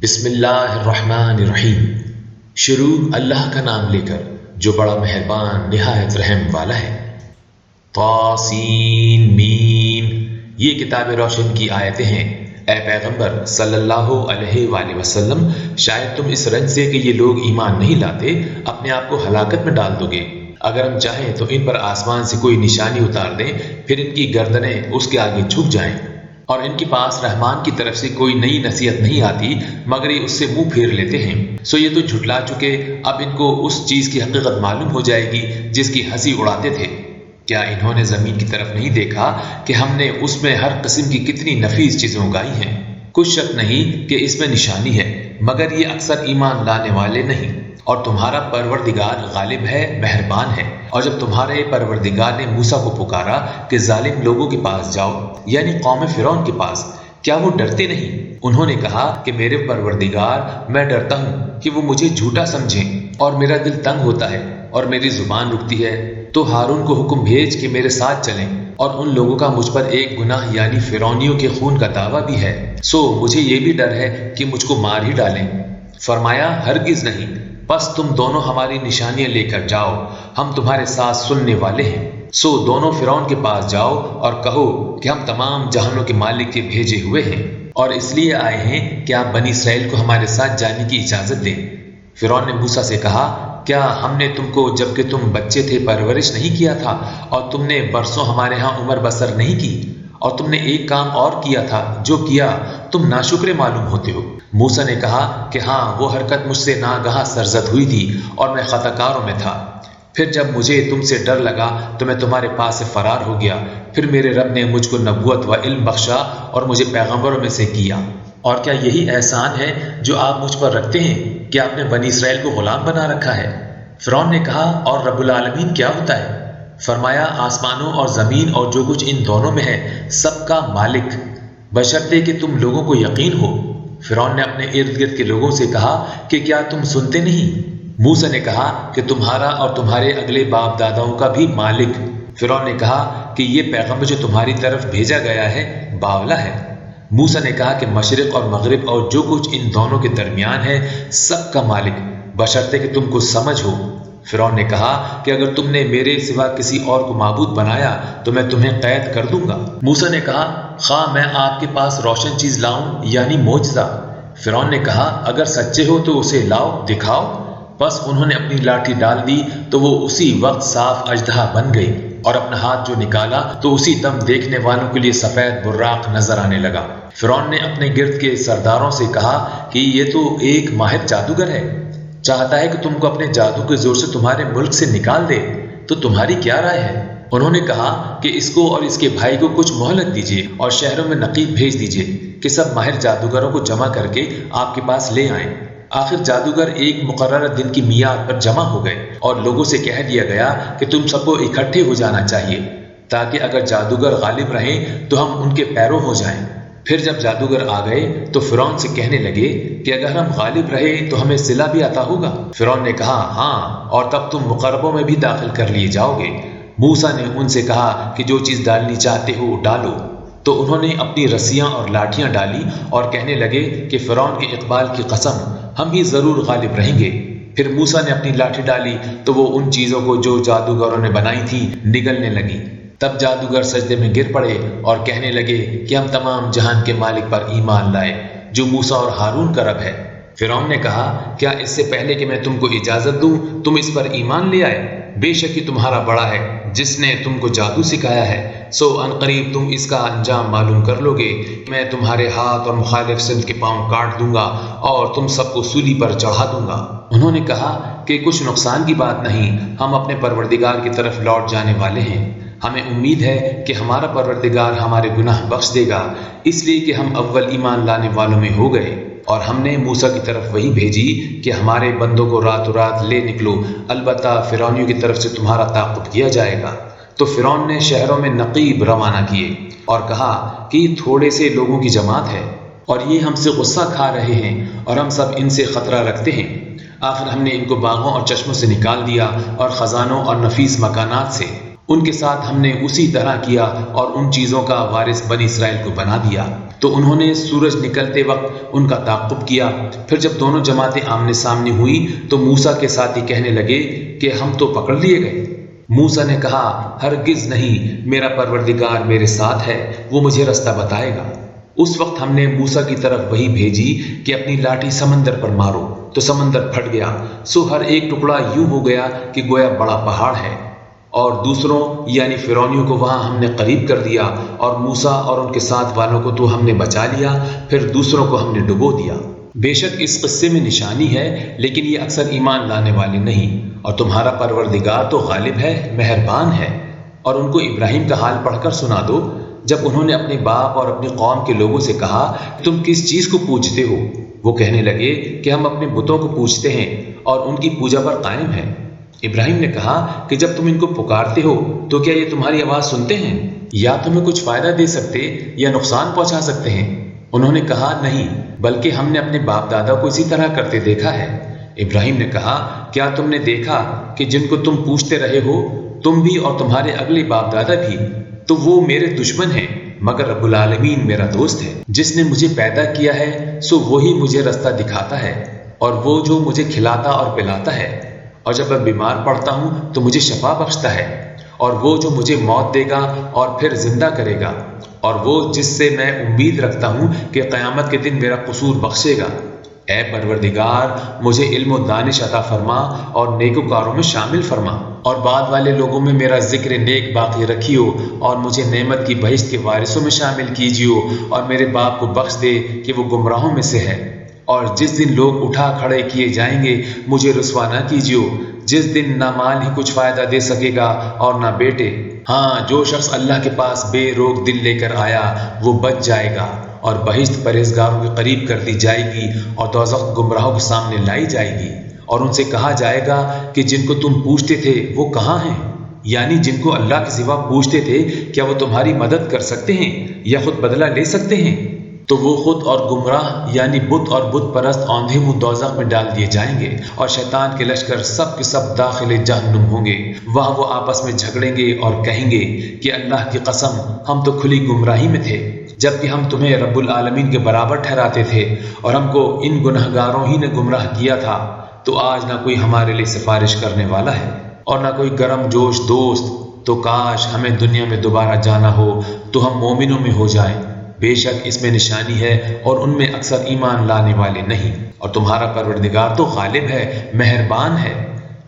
بسم اللہ الرحمن الرحیم۔ شروع اللہ کا نام لے کر جو بڑا مہربان نہایت رحم والا ہے۔ طاسین میم، یہ کتاب روشن کی آیتیں ہیں۔ اے پیغمبر صلی اللہ علیہ وآلہ وسلم، شاید تم اس رنج سے کہ یہ لوگ ایمان نہیں لاتے اپنے آپ کو ہلاکت میں ڈال دو گے۔ اگر ہم چاہیں تو ان پر آسمان سے کوئی نشانی اتار دیں، پھر ان کی گردنیں اس کے آگے جھک جائیں، اور ان کے پاس رحمان کی طرف سے کوئی نئی نصیحت نہیں آتی مگر یہ اس سے منہ پھیر لیتے ہیں۔ سو یہ تو جھٹلا چکے، اب ان کو اس چیز کی حقیقت معلوم ہو جائے گی جس کی ہنسی اڑاتے تھے۔ کیا انہوں نے زمین کی طرف نہیں دیکھا کہ ہم نے اس میں ہر قسم کی کتنی نفیس چیزیں اگائی ہیں؟ کچھ شک نہیں کہ اس میں نشانی ہے، مگر یہ اکثر ایمان لانے والے نہیں۔ اور تمہارا پروردگار غالب ہے، مہربان ہے۔ اور جب تمہارے پروردگار نے موسیٰ کو پکارا کہ ظالم لوگوں کے پاس جاؤ، یعنی قوم فرعون کے پاس، کیا وہ ڈرتے نہیں؟ انہوں نے کہا کہ میرے پروردگار، میں ڈرتا ہوں کہ وہ مجھے جھوٹا سمجھیں، اور میرا دل تنگ ہوتا ہے اور میری زبان رکتی ہے۔ تو ہارون کو حکم بھیج کہ میرے ساتھ چلیں، اور ان لوگوں کا مجھ پر ایک گناہ یعنی فرعونیوں کے خون کا دعویٰ بھی ہے، سو مجھے یہ بھی ڈر ہے کہ مجھ کو مار ہی ڈالیں۔ فرمایا ہرگز نہیں، پس تم دونوں ہماری نشانیاں لے کر جاؤ، ہم تمہارے ساتھ سننے والے ہیں۔ سو دونوں فرعون کے پاس جاؤ اور کہو کہ ہم تمام جہانوں کے مالک کے بھیجے ہوئے ہیں، اور اس لیے آئے ہیں کہ آپ بنی اسرائیل کو ہمارے ساتھ جانے کی اجازت دیں۔ فرعون نے موسیٰ سے کہا، کیا ہم نے تم کو جب کہ تم بچے تھے پرورش نہیں کیا تھا، اور تم نے برسوں ہمارے ہاں عمر بسر نہیں کی؟ اور تم نے ایک کام اور کیا تھا، جو کیا تم ناشکرے معلوم ہوتے ہو۔ موسیٰ نے کہا کہ ہاں، وہ حرکت مجھ سے ناگہاں سرزد ہوئی تھی اور میں خطا کاروں میں تھا۔ پھر جب مجھے تم سے ڈر لگا تو میں تمہارے پاس سے فرار ہو گیا، پھر میرے رب نے مجھ کو نبوت و علم بخشا اور مجھے پیغمبروں میں سے کیا۔ اور کیا یہی احسان ہے جو آپ مجھ پر رکھتے ہیں کہ آپ نے بنی اسرائیل کو غلام بنا رکھا ہے؟ فرعون نے کہا، اور رب العالمین کیا ہوتا ہے؟ فرمایا، آسمانوں اور زمین اور جو کچھ ان دونوں میں ہے، سب کا مالک، بشرطے کہ تم لوگوں کو یقین ہو۔ فرعون نے اپنے ارد گرد کے لوگوں سے کہا کہ کیا تم سنتے نہیں؟ موسیٰ نے کہا کہ تمہارا اور تمہارے اگلے باپ داداؤں کا بھی مالک۔ فرعون نے کہا کہ یہ پیغمبر جو تمہاری طرف بھیجا گیا ہے باولا ہے۔ موسیٰ نے کہا کہ مشرق اور مغرب اور جو کچھ ان دونوں کے درمیان ہے، سب کا مالک، بشرطے کہ تم کو سمجھ ہو۔ فرعون نے کہا کہ اگر تم نے میرے سوا کسی اور کو معبود بنایا تو میں تمہیں قید کر دوں گا۔ موسیٰ نے کہا، خواہ میں آپ کے پاس روشن چیز لاؤں یعنی معجزہ؟ فرعون نے کہا، اگر سچے ہو تو اسے لاؤ، دکھاؤ۔ بس انہوں نے اپنی لاٹھی ڈال دی تو وہ اسی وقت صاف اژدہا بن گئی، اور اپنا ہاتھ جو نکالا تو اسی دم دیکھنے والوں کے لیے سفید براق نظر آنے لگا۔ فرعون نے اپنے گرد کے سرداروں سے کہا کہ یہ تو ایک ماہر جادوگر ہے، چاہتا ہے کہ تم کو اپنے جادو کے زور سے تمہارے ملک سے نکال دے، تو تمہاری کیا رائے ہے؟ انہوں نے کہا کہ اس کو اور اس کے بھائی کو کچھ مہلت دیجیے اور شہروں میں نقیب بھیج دیجیے کہ سب ماہر جادوگروں کو جمع کر کے آپ کے پاس لے آئیں۔ آخر جادوگر ایک مقررہ دن کی میعاد پر جمع ہو گئے، اور لوگوں سے کہہ دیا گیا کہ تم سب کو اکٹھے ہو جانا چاہیے، تاکہ اگر جادوگر غالب رہیں تو ہم ان کے پیروں ہو جائیں۔ پھر جب جادوگر آ گئے تو فرعون سے کہنے لگے کہ اگر ہم غالب رہے تو ہمیں صلہ بھی عطا ہوگا۔ فرعون نے کہا، ہاں، اور تب تم مقربوں میں بھی داخل کر لیے جاؤ گے۔ موسیٰ نے ان سے کہا کہ جو چیز ڈالنی چاہتے ہو ڈالو۔ تو انہوں نے اپنی رسیاں اور لاٹھیاں ڈالی اور کہنے لگے کہ فرعون کے اقبال کی قسم، ہم ہی ضرور غالب رہیں گے۔ پھر موسیٰ نے اپنی لاٹھی ڈالی تو وہ ان چیزوں کو جو جادوگروں نے بنائی تھی نگلنے لگی۔ تب جادوگر سجدے میں گر پڑے اور کہنے لگے کہ ہم تمام جہان کے مالک پر ایمان لائے جو موسیٰ اور ہارون کا رب ہے۔ فرعون نے کہا، کیا اس سے پہلے کہ میں تم کو اجازت دوں تم اس پر ایمان لے آئے؟ بے شک یہ تمہارا بڑا ہے جس نے تم کو جادو سکھایا ہے، سو عنقریب تم اس کا انجام معلوم کر لو گے۔ میں تمہارے ہاتھ اور مخالف سمت کے پاؤں کاٹ دوں گا اور تم سب کو سولی پر چڑھا دوں گا۔ انہوں نے کہا کہ کچھ نقصان کی بات نہیں، ہم اپنے پروردگار کی طرف لوٹ جانے والے ہیں، ہمیں امید ہے کہ ہمارا پروردگار ہمارے گناہ بخش دے گا، اس لیے کہ ہم اول ایمان لانے والوں میں ہو گئے۔ اور ہم نے موسیٰ کی طرف وہی بھیجی کہ ہمارے بندوں کو راتوں رات لے نکلو، البتہ فرعونیوں کی طرف سے تمہارا تعاقب کیا جائے گا۔ تو فرعون نے شہروں میں نقیب روانہ کیے اور کہا کہ یہ تھوڑے سے لوگوں کی جماعت ہے، اور یہ ہم سے غصہ کھا رہے ہیں، اور ہم سب ان سے خطرہ رکھتے ہیں۔ آخر ہم نے ان کو باغوں اور چشموں سے نکال دیا اور خزانوں اور نفیس مکانات سے، ان کے ساتھ ہم نے اسی طرح کیا اور ان چیزوں کا وارث بنی اسرائیل کو بنا دیا۔ تو انہوں نے سورج نکلتے وقت ان کا تعاقب کیا۔ پھر جب دونوں جماعتیں آمنے سامنے ہوئی تو موسیٰ کے ساتھی کہنے لگے کہ ہم تو پکڑ لیے گئے۔ موسیٰ نے کہا ہرگز نہیں، میرا پروردگار میرے ساتھ ہے، وہ مجھے رستہ بتائے گا۔ اس وقت ہم نے موسیٰ کی طرف وحی بھیجی کہ اپنی لاٹھی سمندر پر مارو، تو سمندر پھٹ گیا، سو ہر ایک ٹکڑا یوں ہو گیا کہ گویا بڑا پہاڑ ہے، اور دوسروں یعنی فرعونیوں کو وہاں ہم نے قریب کر دیا، اور موسیٰ اور ان کے ساتھ والوں کو تو ہم نے بچا لیا، پھر دوسروں کو ہم نے ڈبو دیا۔ بے شک اس قصے میں نشانی ہے، لیکن یہ اکثر ایمان لانے والے نہیں، اور تمہارا پروردگار تو غالب ہے، مہربان ہے۔ اور ان کو ابراہیم کا حال پڑھ کر سنا دو، جب انہوں نے اپنے باپ اور اپنی قوم کے لوگوں سے کہا تم کس چیز کو پوجتے ہو؟ وہ کہنے لگے کہ ہم اپنے بتوں کو پوجتے ہیں اور ان کی پوجا پر قائم ہیں۔ ابراہیم نے کہا کہ جب تم ان کو پکارتے ہو تو کیا یہ تمہاری آواز سنتے ہیں؟ یا تمہیں کچھ فائدہ دے سکتے یا نقصان پہنچا سکتے ہیں؟ انہوں نے کہا نہیں، بلکہ ہم نے اپنے باپ دادا کو اسی طرح کرتے دیکھا ہے۔ ابراہیم نے کہا کیا تم نے دیکھا کہ جن کو تم پوجتے رہے ہو، تم بھی اور تمہارے اگلے باپ دادا بھی، تو وہ میرے دشمن ہیں، مگر رب العالمین میرا دوست ہے۔ جس نے مجھے پیدا کیا ہے سو وہی مجھے رستہ دکھاتا ہے، اور وہ جو مجھے کھلاتا اور پلاتا ہے، اور جب میں بیمار پڑتا ہوں تو مجھے شفا بخشتا ہے، اور وہ جو مجھے موت دے گا اور پھر زندہ کرے گا، اور وہ جس سے میں امید رکھتا ہوں کہ قیامت کے دن میرا قصور بخشے گا۔ اے پروردگار، مجھے علم و دانش عطا فرما اور نیکوکاروں میں شامل فرما، اور بعد والے لوگوں میں میرا ذکر نیک باقی رکھیو، اور مجھے نعمت کی بہشت کے وارثوں میں شامل کیجیو، اور میرے باپ کو بخش دے کہ وہ گمراہوں میں سے ہے۔ اور جس دن لوگ اٹھا کھڑے کیے جائیں گے مجھے رسوا نہ کیجیو، جس دن نہ مال ہی کچھ فائدہ دے سکے گا اور نہ بیٹے۔ ہاں، جو شخص اللہ کے پاس بے روک دل لے کر آیا وہ بچ جائے گا، اور بہشت پرہیزگاروں کے قریب کر دی جائے گی، اور دوزخ گمراہوں کے سامنے لائی جائے گی، اور ان سے کہا جائے گا کہ جن کو تم پوچھتے تھے وہ کہاں ہیں؟ یعنی جن کو اللہ کے سوا پوچھتے تھے کیا وہ تمہاری مدد کر سکتے ہیں یا خود بدلہ لے سکتے ہیں؟ تو وہ خود اور گمراہ یعنی بت اور بت پرست اوندھے منہ دوزخ میں ڈال دیے جائیں گے، اور شیطان کے لشکر سب کے سب داخل جہنم ہوں گے۔ وہاں وہ آپس میں جھگڑیں گے اور کہیں گے کہ اللہ کی قسم ہم تو کھلی گمراہی میں تھے، جبکہ ہم تمہیں رب العالمین کے برابر ٹھہراتے تھے، اور ہم کو ان گنہگاروں ہی نے گمراہ کیا تھا۔ تو آج نہ کوئی ہمارے لیے سفارش کرنے والا ہے اور نہ کوئی گرم جوش دوست، تو کاش ہمیں دنیا میں دوبارہ جانا ہو تو ہم مومنوں میں ہو جائیں۔ بے شک اس میں نشانی ہے اور ان میں اکثر ایمان لانے والے نہیں، اور تمہارا پروردگار تو غالب ہے، مہربان ہے۔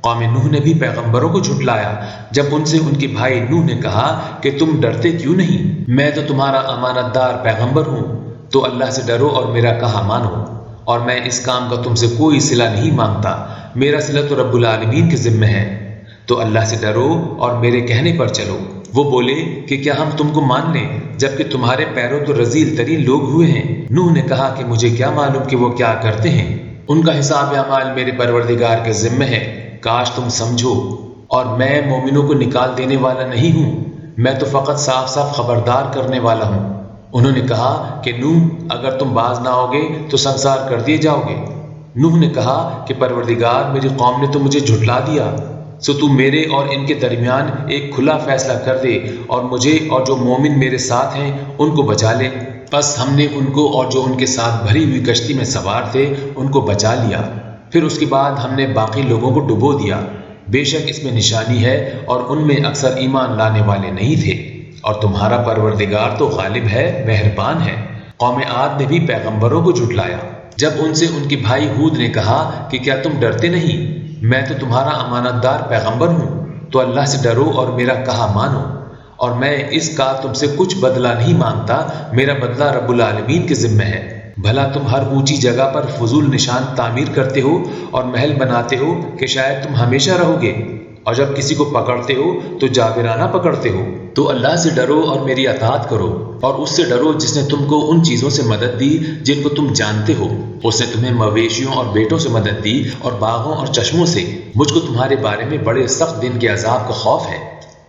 قوم نوح نے بھی پیغمبروں کو جھٹلایا جب ان سے ان کے بھائی نوح نے کہا کہ تم ڈرتے کیوں نہیں؟ میں تو تمہارا امانت دار پیغمبر ہوں، تو اللہ سے ڈرو اور میرا کہا مانو، اور میں اس کام کا تم سے کوئی صلہ نہیں مانگتا، میرا صلہ تو رب العالمین کے ذمہ ہے۔ تو اللہ سے ڈرو اور میرے کہنے پر چلو۔ وہ بولے کہ کیا ہم تم کو مان لیں جبکہ تمہارے پیروں تو رذیل ترین لوگ ہوئے ہیں؟ نوح نے کہا کہ مجھے کیا معلوم کہ وہ کیا کرتے ہیں، ان کا حساب اعمال میرے پروردگار کے ذمہ ہے، کاش تم سمجھو۔ اور میں مومنوں کو نکال دینے والا نہیں ہوں، میں تو فقط صاف صاف خبردار کرنے والا ہوں۔ انہوں نے کہا کہ نوح اگر تم باز نہ ہوگے تو سنسار کر دیے جاؤ گے۔ نوح نے کہا کہ پروردگار، میری قوم نے تو مجھے جھٹلا دیا، سو تو میرے اور ان کے درمیان ایک کھلا فیصلہ کر دے، اور مجھے اور جو مومن میرے ساتھ ہیں ان کو بچا لے۔ بس ہم نے ان کو اور جو ان کے ساتھ بھری ہوئی کشتی میں سوار تھے ان کو بچا لیا، پھر اس کے بعد ہم نے باقی لوگوں کو ڈبو دیا۔ بے شک اس میں نشانی ہے اور ان میں اکثر ایمان لانے والے نہیں تھے، اور تمہارا پروردگار تو غالب ہے، مہربان ہے۔ قوم عاد نے بھی پیغمبروں کو جھٹلایا جب ان سے ان کے بھائی ہود نے کہا کہ کیا تم ڈرتے نہیں؟ میں تو تمہارا امانت دار پیغمبر ہوں، تو اللہ سے ڈرو اور میرا کہا مانو، اور میں اس کا تم سے کچھ بدلہ نہیں مانگتا، میرا بدلہ رب العالمین کے ذمہ ہے۔ بھلا تم ہر اونچی جگہ پر فضول نشان تعمیر کرتے ہو اور محل بناتے ہو کہ شاید تم ہمیشہ رہو گے، اور جب کسی کو پکڑتے ہو تو جابرانہ پکڑتے ہو۔ تو اللہ سے ڈرو اور میری اطاعت کرو، اور اس سے ڈرو جس نے تم کو ان چیزوں سے مدد دی جن کو تم جانتے ہو۔ اس نے تمہیں مویشیوں اور بیٹوں سے مدد دی اور باغوں اور چشموں سے۔ مجھ کو تمہارے بارے میں بڑے سخت دن کے عذاب کا خوف ہے۔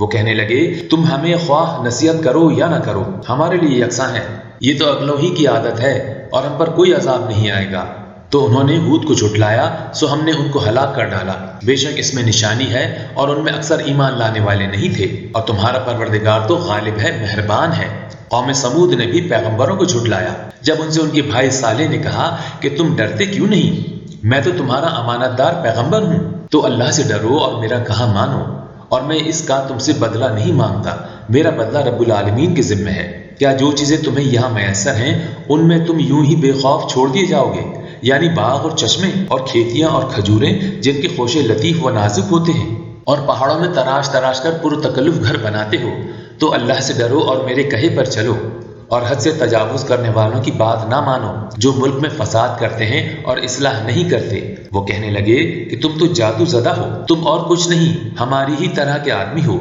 وہ کہنے لگے تم ہمیں خواہ نصیحت کرو یا نہ کرو، ہمارے لیے یکساں ہے، یہ تو اگلوں ہی کی عادت ہے اور ہم پر کوئی عذاب نہیں آئے گا۔ تو انہوں نے ہود کو جھٹلایا، سو ہم نے ان کو ہلاک کر ڈالا۔ بے شک اس میں نشانی ہے اور ان میں اکثر ایمان لانے والے نہیں تھے، اور تمہارا پروردگار تو غالب ہے، مہربان ہے۔ قوم سمود نے بھی پیغمبروں کو جھٹلایا جب ان سے ان کے بھائی صالح نے کہا کہ تم ڈرتے کیوں نہیں؟ میں تو تمہارا امانت دار پیغمبر ہوں، تو اللہ سے ڈرو اور میرا کہا مانو، اور میں اس کا تم سے بدلہ نہیں مانگتا، میرا بدلہ رب العالمین کے ذمہ ہے۔ کیا جو چیزیں تمہیں یہاں میسر ہیں ان میں تم یوں ہی بے خوف چھوڑ دیے جاؤ گے؟ یعنی باغ اور چشمے اور کھیتیاں اور کھجوریں جن کے خوشے لطیف و نازک ہوتے ہیں، اور پہاڑوں میں تراش تراش کر پرتکلف گھر بناتے ہو، تو اللہ سے ڈرو اور میرے کہے پر چلو، اور حد سے تجاوز کرنے والوں کی بات نہ مانو جو ملک میں فساد کرتے ہیں اور اصلاح نہیں کرتے۔ وہ کہنے لگے کہ تم تو جادو زدہ ہو، تم اور کچھ نہیں، ہماری ہی طرح کے آدمی ہو،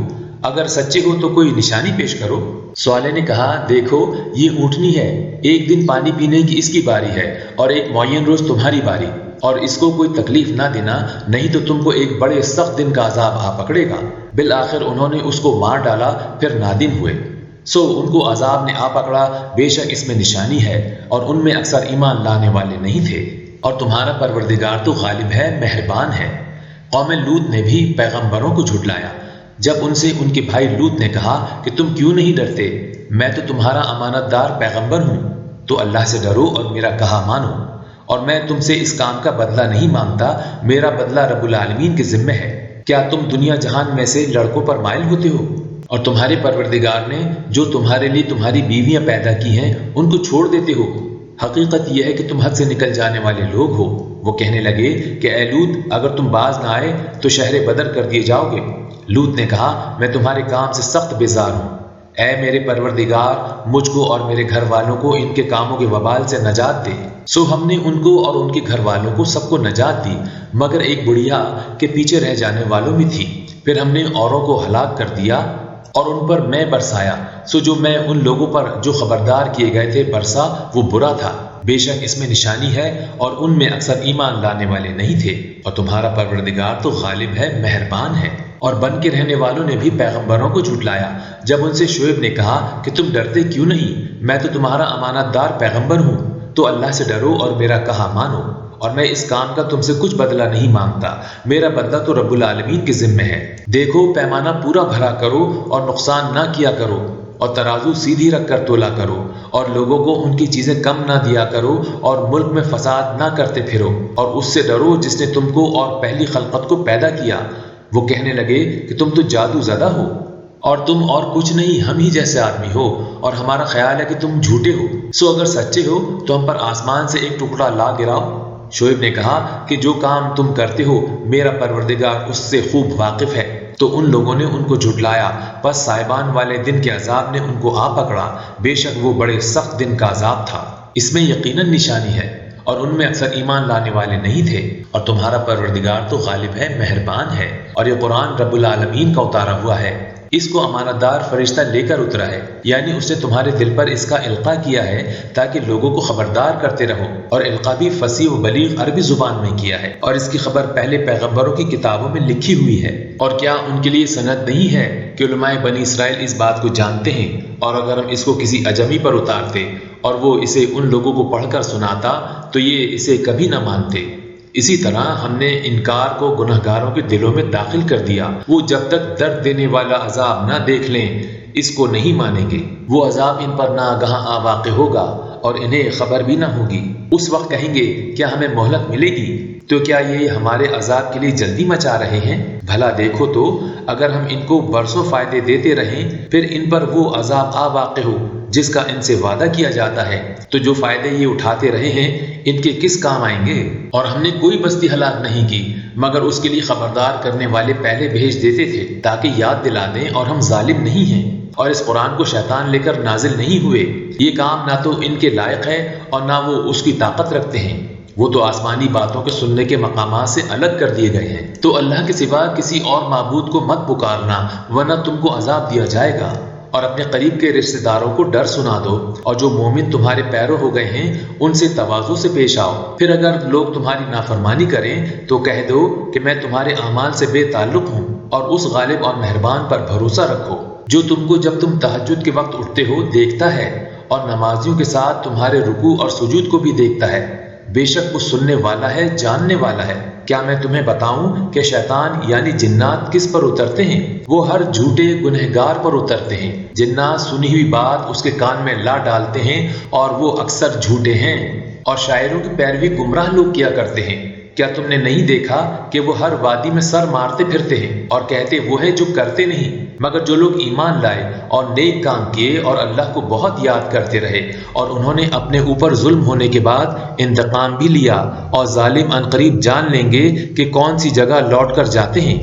اگر سچے ہو تو کوئی نشانی پیش کرو۔ صالح نے کہا دیکھو یہ اونٹنی ہے، ایک دن پانی پینے کی اس کی باری ہے اور ایک معین روز تمہاری باری، اور اس کو کوئی تکلیف نہ دینا، نہیں تو تم کو ایک بڑے سخت دن کا عذاب آ پکڑے گا۔ بالآخر انہوں نے اس کو مار ڈالا، پھر نادم ہوئے، سو ان کو عذاب نے آ پکڑا، بے شک اس میں نشانی ہے اور ان میں اکثر ایمان لانے والے نہیں تھے، اور تمہارا پروردگار تو غالب ہے، مہربان ہے۔ قوم لوط نے بھی پیغمبروں کو جھٹلایا جب ان سے ان کے بھائی لوط نے کہا کہ تم کیوں نہیں ڈرتے؟ میں تو تمہارا امانت دار پیغمبر ہوں، تو اللہ سے ڈرو اور میرا کہا مانو، اور میں تم سے اس کام کا بدلہ نہیں مانگتا، میرا بدلہ رب العالمین کے ذمہ ہے۔ کیا تم دنیا جہان میں سے لڑکوں پر مائل ہوتے ہو؟ اور تمہارے پروردگار نے جو تمہارے لیے تمہاری بیویاں پیدا کی ہیں ان کو چھوڑ دیتے ہو؟ حقیقت یہ ہے کہ تم حد سے نکل جانے والے لوگ ہو۔ وہ کہنے لگے کہ اے لوط، اگر تم باز نہ آئے تو شہر بدر کر دیے جاؤ گے۔ لوط نے کہا میں تمہارے کام سے سخت بیزار ہوں، اے میرے پروردگار مجھ کو اور میرے گھر والوں کو ان کے کاموں کے وبال سے نجات دے۔ سو ہم نے ان کو اور ان کے گھر والوں کو سب کو نجات دی، مگر ایک بڑھیا کے پیچھے رہ جانے والوں میں تھی۔ پھر ہم نے اوروں کو ہلاک کر دیا اور ان پر میں برسایا، سو جو میں ان لوگوں پر جو خبردار کیے گئے تھے برسا وہ برا تھا۔ بے شک اس میں نشانی ہے اور ان میں اکثر ایمان لانے والے نہیں تھے، اور تمہارا پروردگار تو غالب ہے، مہربان ہے۔ اور بن کے رہنے والوں نے بھی پیغمبروں کو جھٹلایا جب ان سے شعیب نے کہا کہ تم ڈرتے کیوں نہیں؟ میں تو تمہارا امانت دار پیغمبر ہوں، تو اللہ سے ڈرو اور میرا کہا مانو، اور میں اس کام کا تم سے کچھ بدلہ نہیں مانگتا، میرا بدلہ تو رب العالمین کے ذمہ ہے۔ دیکھو پیمانہ پورا بھرا کرو اور نقصان نہ کیا کرو، اور ترازو سیدھی رکھ کر تولا کرو، اور لوگوں کو ان کی چیزیں کم نہ دیا کرو، اور ملک میں فساد نہ کرتے پھرو، اور اس سے ڈرو جس نے تم کو اور پہلی خلقت کو پیدا کیا۔ وہ کہنے لگے کہ تم تو جادو زدہ ہو، اور تم اور کچھ نہیں، ہم ہی جیسے آدمی ہو، اور ہمارا خیال ہے کہ تم جھوٹے ہو، سو اگر سچے ہو تو ہم پر آسمان سے ایک ٹکڑا لا گراؤ۔ شعیب نے کہا کہ جو کام تم کرتے ہو میرا پروردگار اس سے خوب واقف ہے۔ تو ان لوگوں نے ان کو جھٹلایا، پس صاحبان والے دن کے عذاب نے ان کو آ پکڑا، بے شک وہ بڑے سخت دن کا عذاب تھا۔ اس میں یقیناً نشانی ہے اور ان میں اکثر ایمان لانے والے نہیں تھے، اور تمہارا پروردگار تو غالب ہے، مہربان ہے۔ اور یہ قرآن رب العالمین کا اتارا ہوا ہے، اس کو امانت دار فرشتہ لے کر اترا ہے، یعنی اس نے تمہارے دل پر اس کا القاء کیا ہے تاکہ لوگوں کو خبردار کرتے رہو، اور القاء بھی فصیح و بلیغ عربی زبان میں کیا ہے، اور اس کی خبر پہلے پیغمبروں کی کتابوں میں لکھی ہوئی ہے۔ اور کیا ان کے لیے سند نہیں ہے کہ علماء بنی اسرائیل اس بات کو جانتے ہیں، اور اگر ہم اس کو کسی اجمی پر اتارتے اور وہ اسے ان لوگوں کو پڑھ کر سناتا تو یہ اسے کبھی نہ مانتے۔ اسی طرح ہم نے انکار کو گنہگاروں کے دلوں میں داخل کر دیا، وہ جب تک درد دینے والا عذاب نہ دیکھ لیں اس کو نہیں مانیں گے۔ وہ عذاب ان پر ناگہاں آ واقع ہوگا اور انہیں خبر بھی نہ ہوگی۔ اس وقت کہیں گے کیا ہمیں مہلت ملے گی؟ تو کیا یہ ہمارے عذاب کے لیے جلدی مچا رہے ہیں؟ بھلا دیکھو تو اگر ہم ان کو برسوں فائدے دیتے رہیں پھر ان پر وہ عذاب آ واقع ہو جس کا ان سے وعدہ کیا جاتا ہے، تو جو فائدے یہ اٹھاتے رہے ہیں ان کے کس کام آئیں گے؟ اور ہم نے کوئی بستی ہلاک نہیں کی مگر اس کے لیے خبردار کرنے والے پہلے بھیج دیتے تھے تاکہ یاد دلا دیں، اور ہم ظالم نہیں ہیں۔ اور اس قرآن کو شیطان لے کر نازل نہیں ہوئے، یہ کام نہ تو ان کے لائق ہے اور نہ وہ اس کی طاقت رکھتے ہیں، وہ تو آسمانی باتوں کے سننے کے مقامات سے الگ کر دیے گئے ہیں۔ تو اللہ کے سوا کسی اور معبود کو مت پکارنا ورنہ تم کو عذاب دیا جائے گا، اور اپنے قریب کے رشتہ داروں کو ڈر سنا دو، اور جو مومن تمہارے پیرو ہو گئے ہیں ان سے تواضع سے پیش آؤ۔ پھر اگر لوگ تمہاری نافرمانی کریں تو کہہ دو کہ میں تمہارے اعمال سے بے تعلق ہوں، اور اس غالب اور مہربان پر بھروسہ رکھو جو تم کو جب تم تہجد کے وقت اٹھتے ہو دیکھتا ہے، اور نمازیوں کے ساتھ تمہارے رکوع اور سجود کو بھی دیکھتا ہے۔ بے شک وہ سننے والا ہے، جاننے والا ہے۔ کیا میں تمہیں بتاؤں کہ شیطان یعنی جنات کس پر اترتے ہیں؟ وہ ہر جھوٹے گنہگار پر اترتے ہیں۔ جنات سنی ہوئی بات اس کے کان میں لا ڈالتے ہیں اور وہ اکثر جھوٹے ہیں، اور شاعروں کی پیروی گمراہ لوگ کیا کرتے ہیں۔ کیا تم نے نہیں دیکھا کہ وہ ہر وادی میں سر مارتے پھرتے ہیں اور کہتے وہ ہے جو کرتے نہیں؟ مگر جو لوگ ایمان لائے اور نیک کام کیے اور اللہ کو بہت یاد کرتے رہے اور انہوں نے اپنے اوپر ظلم ہونے کے بعد انتقام بھی لیا، اور ظالم عنقریب جان لیں گے کہ کون سی جگہ لوٹ کر جاتے ہیں۔